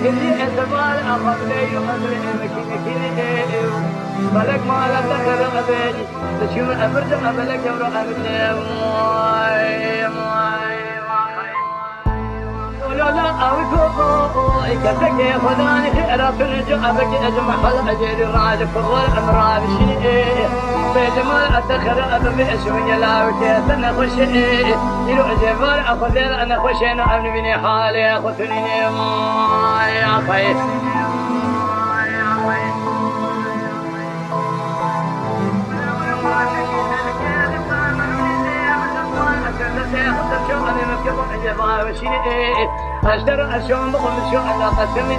اللي اعتبار أخذ لي وأدري مكيني فلك ما لا تخر أبدي تشوف أبرد أبلك يورو أبدي لا أوكو كتك خداني خيرات نرجع بك أجمع حل أجري راجع فضل أمراض شيء بجمال أتخر أبى اسمي لا وكيتنا خش يلو جبار أخذ أنا خش أنا أبني بني حالي أخذني يا خير أشتر أشوم بقوم شو أنا قسمي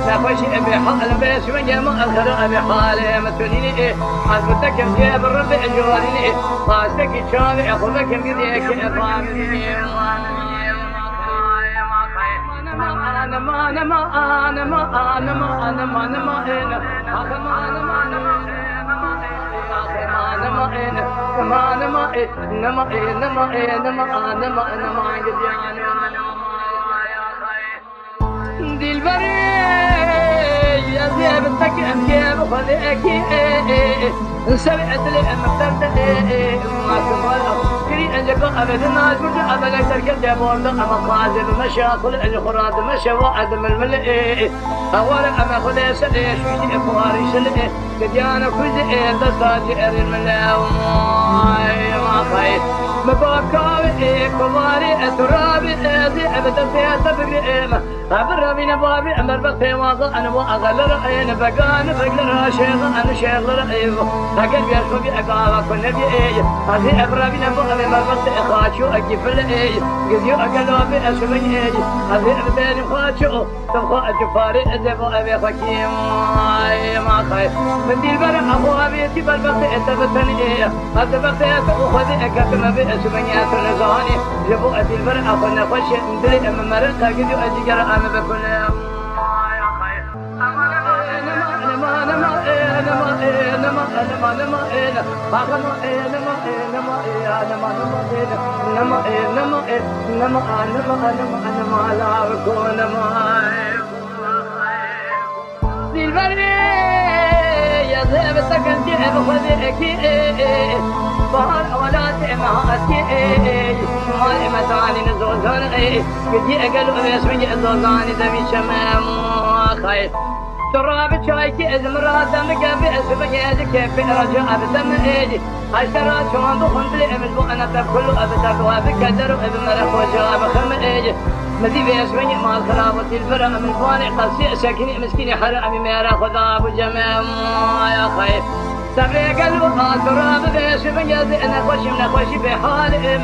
نخشي أبي حال بس من جمع الخير أبي حالي مثليني حسبتك جاب الرب أجوارني قاستك شامي أخذك بديك إقامني دلبري يا زيبتك أمكي بخذيكي سمعت لي مفترت ما تمر كري أنجب أبدا ناس برجع أبدا تركب جابورد أما قادم مشاكل الخراد مشى وعدم الملئ أولا أما خذي سلي شويتي أفواري سلي كديانا كوزي دستاجي أرين ملاو ما خير مباكاوي كباري أترابي أزي أبدا فيها تبريم أبرابي نبابي أمر بطي واضع أنا وأغل رأيين بقان بقل شيخ أنا شيخ رأيه أكل بيركو بأقاوة كل نبي إيه أزي أبرابي نبابي مربطي إخاتشو أجيب الإيه قديو أقلوا بأسمي إيه أزي أبداني خاتشو تبخو أجفاري أزيبو أبي خكيم ما خير من دي البرع أبو أبي تبال بطي أتبتني إيه أتبتي أتبخذي أكتم بأسمي أتنزاني جبو أدي البرع أخونا خشي مدري أما مرقا قديو أجيجر أما بكل يا زيب السكن جيب خذيكي بحر أولاد معاتي مالي متاني نزوزان قدي أقلوا يسمي الزوزاني دمي شمام خير تراب شايكي ازمرا دمك باسمي كيف رجع بدم ايدي اشترى شوان بخندلي امزبو انا بكل ابتك وابك درو ابن رخوشا بخم ايدي مدي باسمي مال خرابة الفرع من فاني قصي سكني مسكيني حرامي ميرا خدا ابو جمام يا خير سبي قلبو تراب باسمي انا خوشي بحالي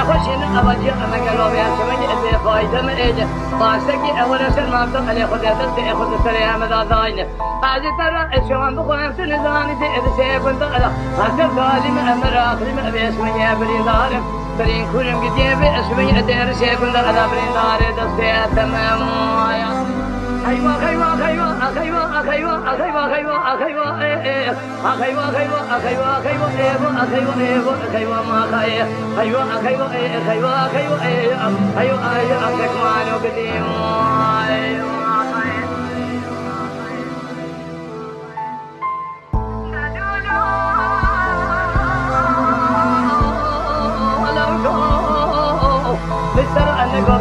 خوشي ابجي اما قلبو باسمي ادي فايدة من ايدي قاستكي اولا سلمان تقلي خدتك خد السريع مذاذاين هذه ترى شوان بقوم تنزاني تأذي سيكون تقلا هذا ظالم أمر آخر باسمي برين ظالم برين كلهم قديم باسمي أدير سيكون تقلا برين ظالم دستي تمام خيوة خيوة خيوة خيوة خيوة خيوة خيوة خيوة خيوة خيوة خيوة خيوة خيوة خيوة ما خيوة خيوة خيوة خيوة خيوة خيوة أكمل قديم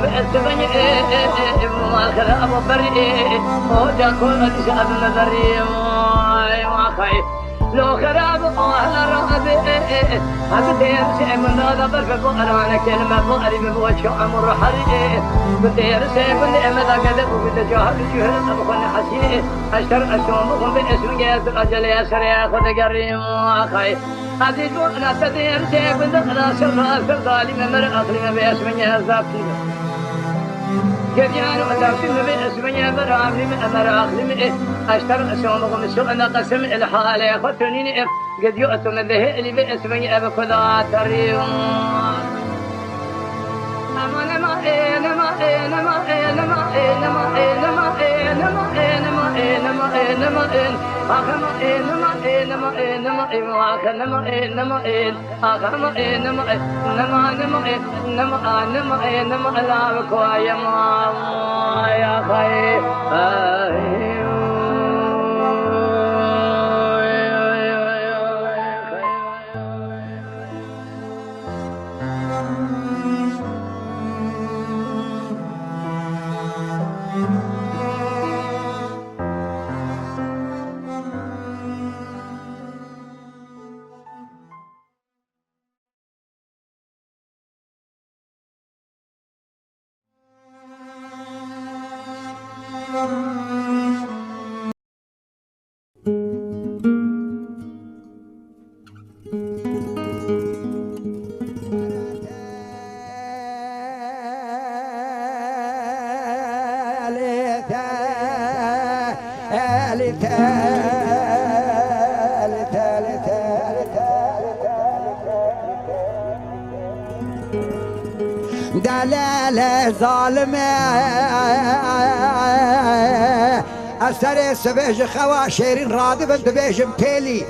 بأسمي ما خلا أبو بري وجا كل شعب نظري ما خايف لو خراب أهل رابي أبدير شيء من هذا برفق أنا كلمة بقري بوجه أمر حري بدير شيء من أمدا قدر وبد جهل جهل أبو خن حسين أشتر أشوم بقوم باسمي أجل يا سريع خد قريم ما خايف عزيز أنا تدير شيء من أنا شر ظالم مر أخرين باسمي الزابتي كديان وتعطينا باسمي أمر أخلم أشتر أشوم مسوء أنا قسم الحالة خطني قد يؤتون ذه اللي باسمي أبو خذا تريم نما دلال ظالم اثر سبيج خوا شيرين رادب دبيجم تيلي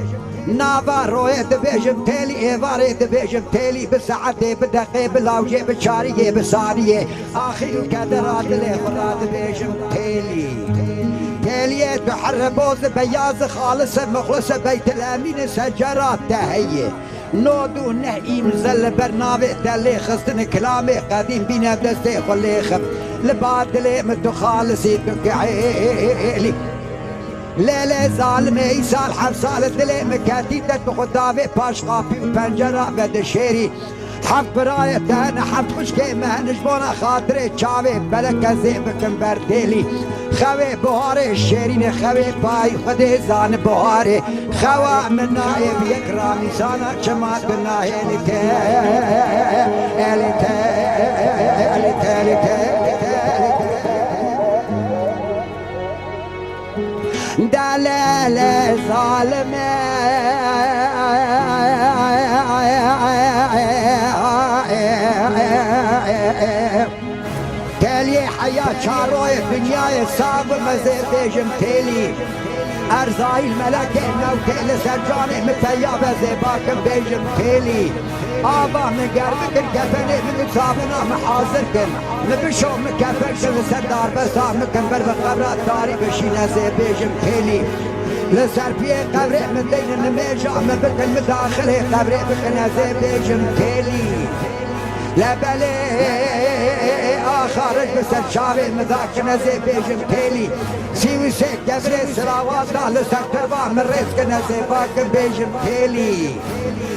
نابا روي دبيجم تيلي ايفاري دبيجم تيلي بساعتي بدقي بلاوجي بشاري بساري اخر كدرات لي خراد دبيجم تيلي تيلي تحر بوز بياز خالص مخلص بيت الامين سجرات تهيئ نودو نهيم زل برنامج دلي خستن كلامي قديم بينا بدستي خلي خب لبعد لي مدو خالصي تقعيلي ليلة ظالمي سال حفصال دلي مكاتيدة تخدابي باش قافي وبنجرة بد شيري حق براية تهنا حق خشكي مهنش بونا خاطري چاوي بلك زيبكن برديلي خوي بهاري الشيرين خوي باي خدي زان بهاري خوا من نائب يكرامي سانا جماعت بالناهيني تالي تالي تالي دلال ظالمي تالي حياة شاروي دنياي صعب مزيد بيجم تالي ارزاي الملكة نوتي لسجاني متيابة زيباكم بيجم تالي آبا من قربك الكفني من صابنا محاضركم نبشو مكفرش لسردار بسا مكمبر بقبرات داري بشينا زي بيجم تالي لسر في قبري من دين النميجة من بكن مداخلي قبري بكنا زي بيجم تالي لبلي آخرج بسر شاوي مذاكنا زي بيجم تالي سيوي سيك قبري سراوات لسر تربا من رزقنا زي باكم بيجم تالي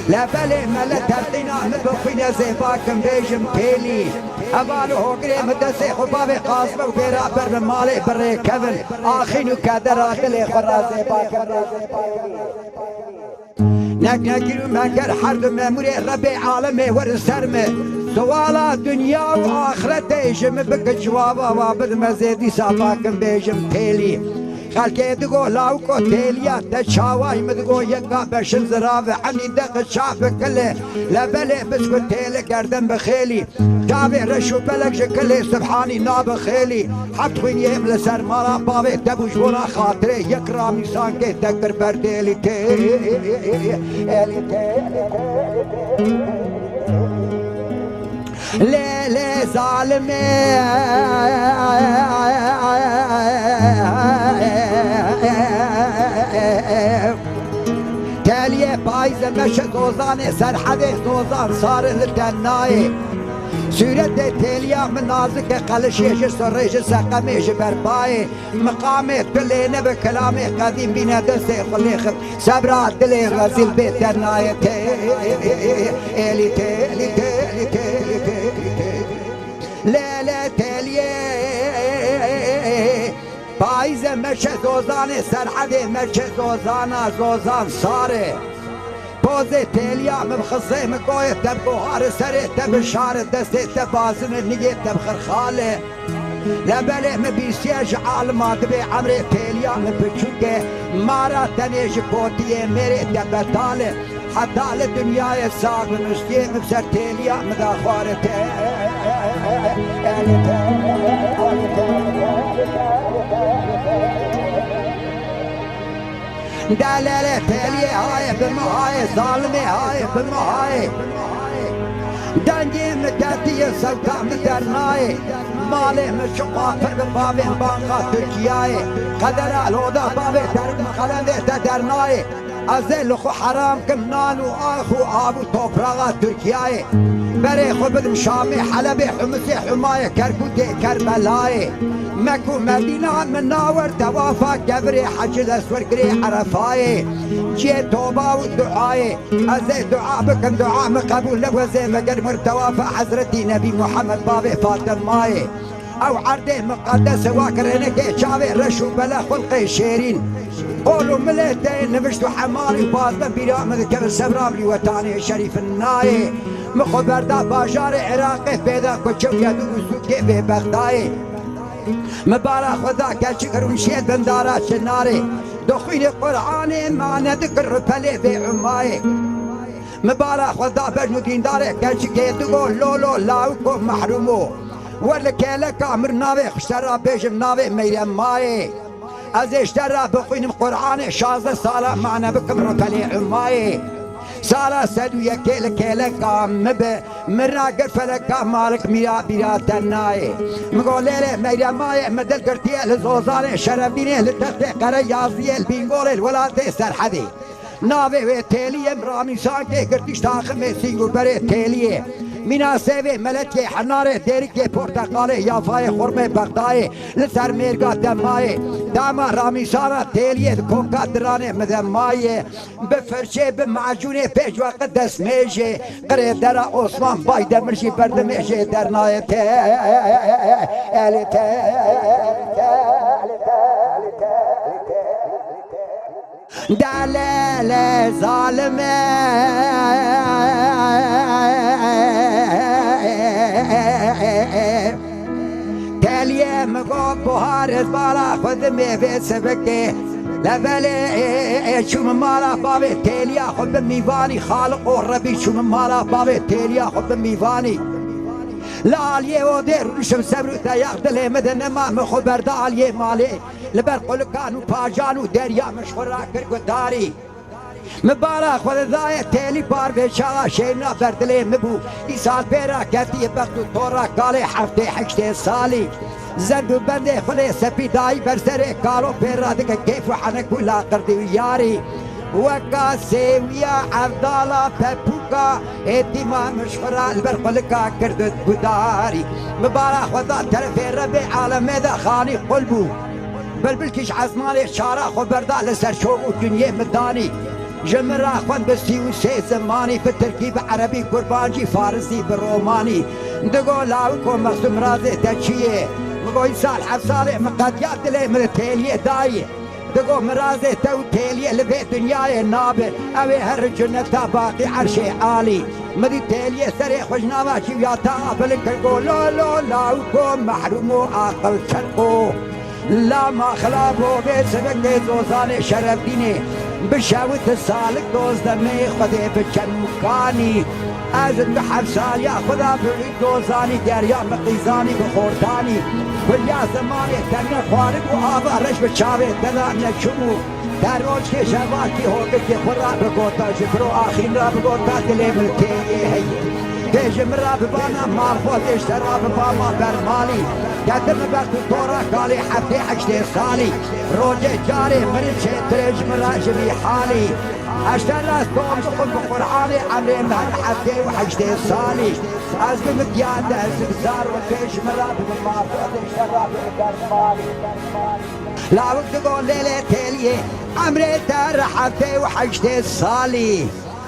لبلي ملا تردنا مبقينا زي باكم بيجم تالي أبالو هوقري مدسي خبابي قاسمة وبيرا بر مالي بري كفن آخينو كادرات لي خرا زي باكم نكنكرو منكر حرد مموري ربي عالمي ورسرمي سوالا دنيا وآخرتي جم بك جوابا وابد مزيدي ساباكم بيجم تالي خلقي دقو لاوكو تيليا تشاواي مدقو يقا بشن زرافة عني دق الشعب كله لبلي بسكو تيلي قردن بخيلي جابي رشو بلق شكلي سبحاني ناب خيلي حب خوين يهم لسر مالا بابي تبوش بونا خاطري يقرا ميسان كي تكر برديلي تيلي ليلي ظالمي تاليه بايزه مشى دوزاني سرحده دوزان صار للدناي سورة تاليه من نازك قلشيش سريش سقميش برباي مقامي تلينا بكلامي قديم بينا دستي خليخ سبرات دلي غزيل بيت الناي تالي تالي تالي تالي ليلة تاليه بايزه مشى دوزاني سرحده مشى دوزانا زوزان صاري بوزي تاليا مبخصي مقوي تبقو هار سري تبشار دستي تبازن النية تبخر خالي لبلي مبيسيج عالما تبي عمري تاليا مبچوكي مارا تنيش كوتيه ميري تبتالي حتى للدنيا يساق مشتي مبسر تاليا مداخوار دلال تلی های بمهای ظالمی های بمهای دنگی مدتی سلطان درنای ماله مشقافر بابه بانقا ترکیای قدر الهدا بابه در مخلنده درنای از لخو حرام کم نان و آخ و آب و توفراغا ترکیای بره خو بدم شامی حلب حمص حمایه کرکوت کربلای مکو مدینه من ناور توافا قبر حج الاسور گری عرفای جی توبه و دعای از دعا بکن دعا مقبول لوزه مگر مرتوافا حضرتی نبی محمد باب فاطمه او عرض مقدس واكرنك شاوي رشو بلا خلق شيرين قولوا ملتين نبشتو حماري باطن بلا مذكر سبراملي وطاني شريف الناي مخبر دا باجار عراقي بيدا كوچو يدو سوكي ببغداي مبارك خدا كشكر شيد بندارا شناري دخيل قرآن ما نذكر بلي بعماي مبارك خدا بجنو دين داري كشكي دو لولو لاوكو محرومو ولا كالك عمر ناوي خشترا بيجم ناوي ميرم ماي از اشترا بخوينم قرآن 16 سالة معنا بكم رتلي عماي سالة سدو يكيل كيلك مب مرنا قرفلك مالك ميرا بيرا تناي مقول ليلة ميرم ماي مدل قرتي لزوزاني شرفيني لتفتي قرى يازي البينغول الولاتي سرحدي ناوي ويتيلي امرامي سانكي قرتيش تاخمي سينغو بري تيلي مینا سوی ملکی حناره دیرکی پرتقاله یافای خرمه بغدای لسر میرگا دمای داما رامیسانا تیلیه کنکا درانه مدمای بفرشه بمعجونه پیش وقت دست میشه قره در عثمان بای دمرشی بردمیشه در نایته دلال ظالمه تاليه مقوب بوهار بالا خذ ميفي سبكي لبلي شو من مالا بابي تاليه خذ ميفاني خالق وربي شو من مالا بابي تاليه خذ ميفاني لا عليه ودير رشم سبرو تياق دلي مدن ما مخبر دا عليه مالي لبر قلقان وباجان ودريا مشهورا كرقداري مبارك ولذايا تالي بار بشاغا شينا بردلي مبو إيسال بيرا كتي بغدو طورا قالي حفتي حكشتي صالي زندو بندي خلي سبي داي برسري قالو بيرا دك كيف وحنك ولا قردي وياري وكا سيويا عبدالله ببوكا اتما مشهورا البرقلقا كردت بداري مبارك وذا ترفي ربي عالم ذا خاني قلبو بلبلكش عزماني شارع خبردا لسر شوق الدنيا مداني جمرا خوان بسيو سي زماني في التركيب عربي قربانجي فارسي بالروماني دقو لاوكو مخصوم رازي تشيه مقو يسال حفصالي مقاديات لي من التالية داي دقو مرازي تو تالية لبي دنياي نابر اوي هر جنة باقي عرشي عالي مدي تالية سري خجناما شوياتا بلنكرقو لو لو لاوكو محرومو عاقل شرقو لا ما خلابو بسبك دي زوزاني شرف ديني بشاوت السالك دوز دمي خدي بچن مكاني ازد بحفصال يا خدا بريد دوزاني دريا مقيزاني بخورتاني كل يا زماني تنه خوارق وآبا رش بچاوي دلان نشمو در روز के शहबाज की होके के खुरा बगोता जिक्रो आखिर रा बगोता दिले मिलके है تيجي مرة ببانا معرفوت اشترى بباما برمالي قدم بخت الدورة قالي حفتي حشتي صالي روجي جاري مرد شي تريج مرة جبي حالي اشترى ستوم بخل بقرعاني عمري مهن حفتي وحشتي صالي ازقم ديادة زبزار وتيجي مرة بمعرفوت اشترى برمالي لا وقت تقول ليلة تيلي عمري تر حفتي وحشتي صالي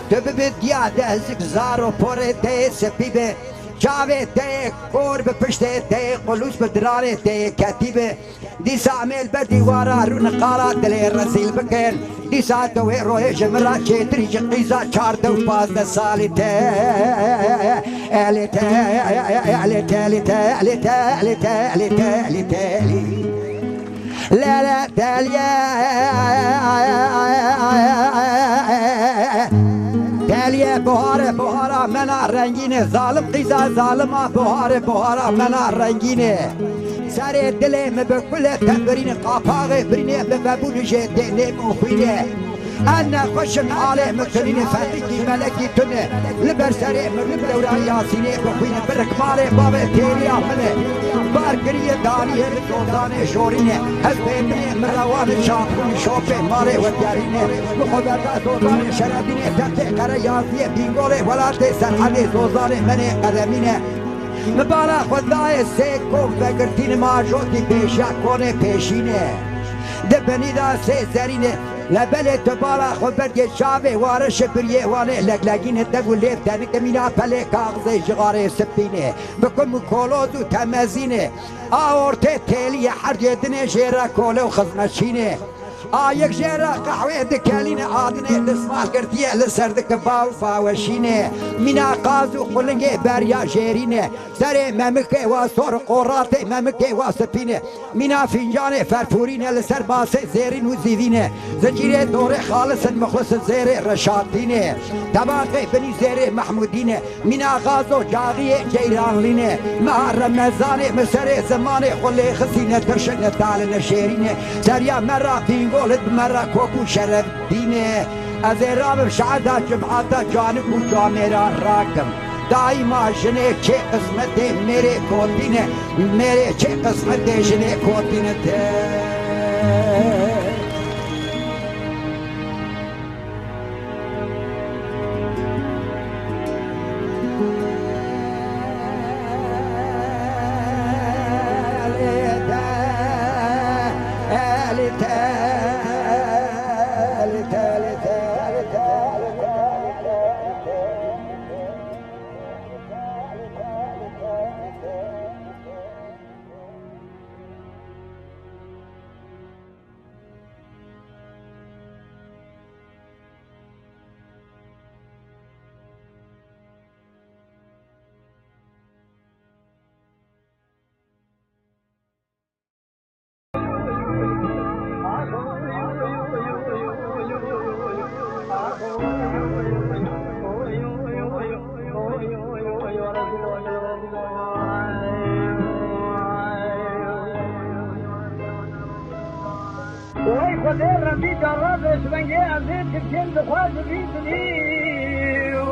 تبي ديادة زبزار وبورتي سبيبه چاوه ته کور به پشته ته قلوش به دراره ته کتیبه دیسا عمل بر دیوارا رو نقارا دلی رسیل بکن دیسا توی روی جمرا چیتری جقیزا 14 سالی ته الی ته الی ته الی ته الی ته الی ته الی ته الی ته لا لا تاليا تاليا بهار بهارا منا رنگینه ظالم قیزا ظالما بهار بهارا منا رنگینه سر دل مبکل تبرین قاپاغ برینه ببون جده نموخینه أنا خشم عليه مكتنين فاتكي ملكي تنه لبر سريع من دورا ياسيني بخوين بركمالي بابا تيري أحمله باركرية داري الدوزاني شورينه هزبيني مروان شاقون شوفي مالي وديارينه مخبرتا دوزاني شرابينه تبتي قرى ياسيه بينغولي ولا تيسر حدي دوزاني مني قدمينه مبالا خدای سه کن بگرتین ماجوتی پیشا کنه پیشینه دبنی دا سه زرینه لبل تبالا خود برگه شاوه وارش بریه وانه لگلگینه دگو لیب تنک مینا پله کاغذه جغاره سپینه بکن مکولوز و تمزینه آورته تیلی حرجدنه جیره کوله و خزمشینه یک جرا قهوه دکالینه آدنه دسمال کردیه لسردک باو فاوشینه مینا قازو خلنگه بریا جیرینه سر ممکه و سور قرات ممکه و سپینه مینا فنجان فرفورینه لسر باسه زیرین و زیوینه زنجیره دور خالص مخلص زیر رشادینه طباقه بنی زیر محمودینه مینا غازو جاغی جیرانلینه مع رمضان مسر زمان خلی خسینه ترشن تال نشیرینه سریا مرا فینگو ولد مرة كوكو شرف دينه أزراب شعدا جمعاتا جانب و جامرا راكم دائما جنه چه قسمته میرے کوتینه میرے چه قسمته جنه کوتینه ته خدای ربی جرابش منگه ازید کم دخواد بیدنیو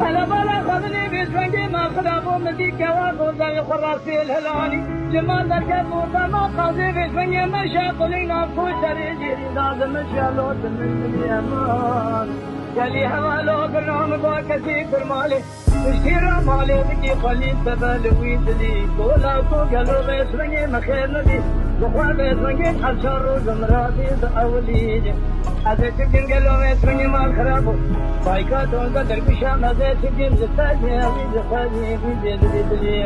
انا بالا خدنی بیشونگی ما خدابو مدی کوا گوزای خراسی الهلانی جمال درکت موتا ما قاضی بیشونگی مشا قلینا کوشری جیری داد مشالو تمنی امان گلی حوالو گرام با کسی کرمالی اشتیرا مالی بکی خلیب ببلوی دلی کولا کو گلو بیشونگی مخیر ندی بخواه بیشونگی حلشار رو زمراتی دا اولیجی ازه چکن گلو بیشونگی مال خرابو بایکا تونگا درکشم ازه چکن زتاجی اوی زخوازی بیجی دلی دلی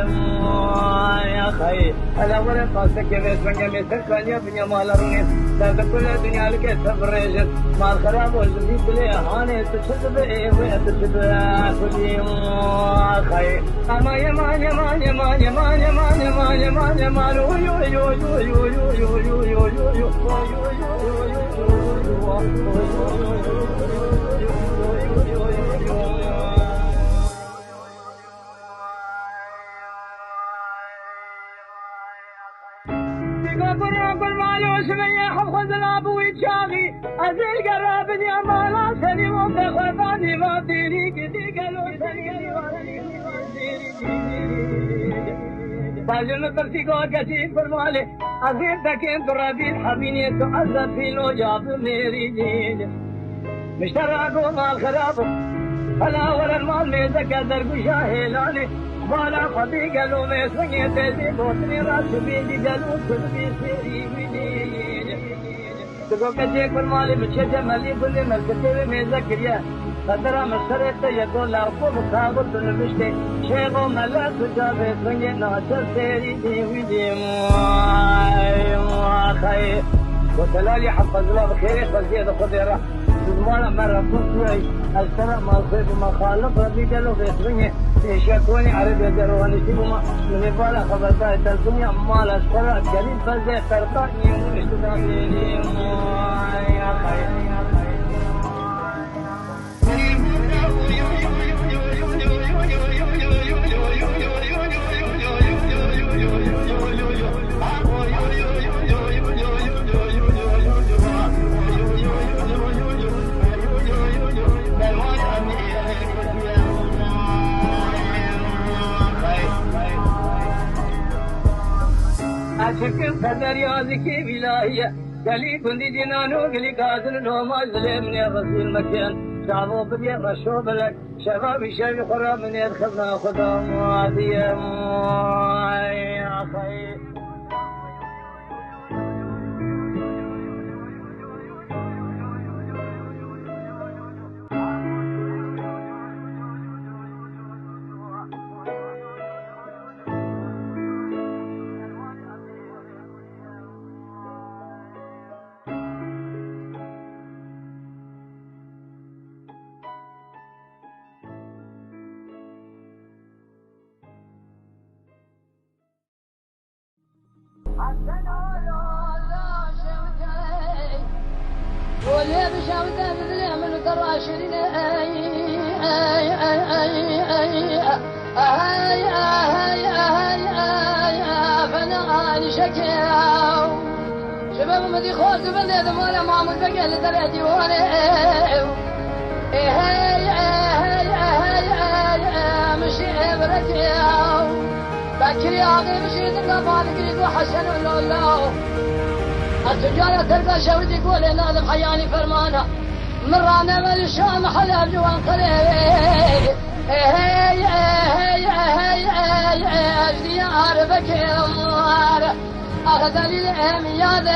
یا خواهی الاوره پاسه که بیشونگی میسر کالیا بنیا مالا رونی درد کل دنیا لکه صبر ریشت مال خرابو زدی دلی آنه تشد بی وی تشد کلی یا خواهی اما یمان یمان یمان یمان یمان یمان یمان یمان یو یو یو یو باجن ترسی کو کسی فرمالے عزیز تکین تو ربیل حبینی تو عزت فیلو جاب میری جید مشترا کو مال خراب فلا ولا المال میں زکا درگشا ہیلانے بالا خبی گلو میں سنگے تیزی بوتنی راس بیدی گلو خدبی سیری بیدی تو کسی فرمالے بچے جمالی بلے ملکتے میں ذکریا قدرا مسرت یدو لاکو مقابل دنبشتے شیخو ملا تجابے سنگے ناچر تیری دیوی دیموائی خیر وتلالي حفظ الله بخير فزيد خضيرة زمانا مرة بطوي السنة ما صيب ما خالف ربي قالوا في اسمه يشكوني عربي جرواني سيبما من بالا خبرتا الدنيا مال السنة كريم فزيد ترقاني واشتغالي يا خير Açıkım kader yazıki ilahiye Geli kundi cinanu geli kadın Noma zlim ne gazil mekan Şabu bdiye maşo belek Şebabi şebi khura min yedkhilna khuda muadiyem Ya khayr وليه بشاوته مثل من الراشدين فانا شكاو شباب مدي خوش بندي دمولا معمول بقى لدرجتي وانا مشي بركاو بكري عقيب مشي تقبل قريب وحسن الله التجارة تلقى شورد يقول ناظم حياني فرمانه مرانا من الشام حلب جوان قريب اجدي عارفك يا اخذ لي الامياد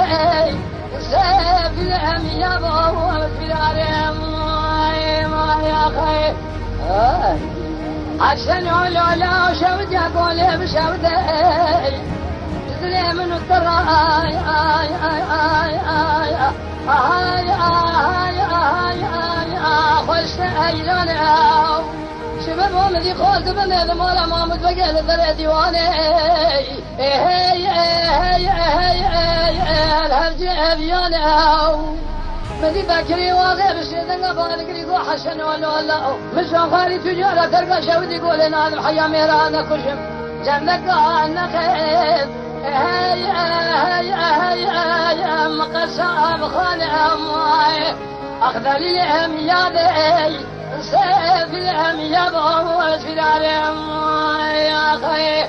سيف الامياد وهو الفرار ما يا اخي عشان لا شورد يقول بشورد من الدرا خش ايلانا شباب مدي خالد بن مالا ما متبقى لذر ديواني الهرج ابيانا مدي بكري واغيب الشيطان قبل قريب وحشن ولا مشان خالي تجارة تلقى شودي يقول انا الحياة ميرانا كشم جنبك انا خير مقصاب خانم أخذ لي الأمياد سيف الأمياد وهو الفرار يا أخي